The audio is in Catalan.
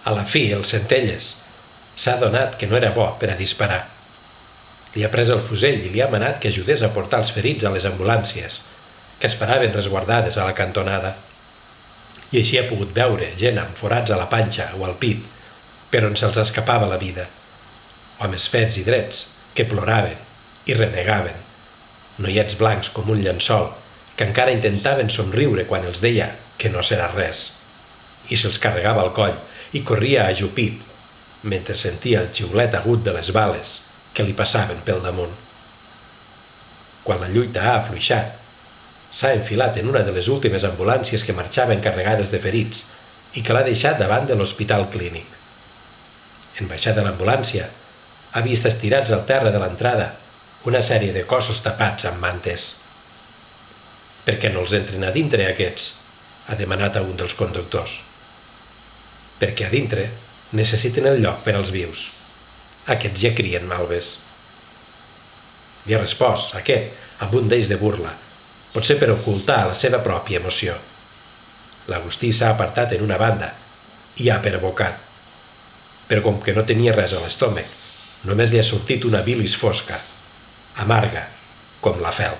A la fi, el Centelles s'ha adonat que no era bo per a disparar. Li ha pres el fusell i li ha manat que ajudés a portar els ferits a les ambulàncies, que esperaven resguardades a la cantonada. I així ha pogut veure gent amb forats a la panxa o al pit, per on se'ls escapava la vida. Homes fets i drets que ploraven i renegaven. Noiets blancs com un llençol, que encara intentaven somriure quan els deia que no serà res. I se'ls carregava al coll i corria ajupit, mentre sentia el xiulet agut de les bales que li passaven pel damunt. Quan la lluita ha afluixat, s'ha enfilat en una de les últimes ambulàncies que marxaven carregades de ferits i que l'ha deixat davant de l'hospital clínic. En baixar de l'ambulància, ha vist estirats al terra de l'entrada una sèrie de cossos tapats amb mantes. «Per què no els entren a dintre, aquests?», ha demanat a un dels conductors. «Perquè a dintre necessiten el lloc per als vius. Aquests ja crien malves». Li ha respost aquest amb un deix de burla, potser per ocultar la seva pròpia emoció. L'Agustí s'ha apartat en una banda i ha perbocat. Però com que no tenia res a l'estómac, només li ha sortit una bilis fosca, amarga, com la fel.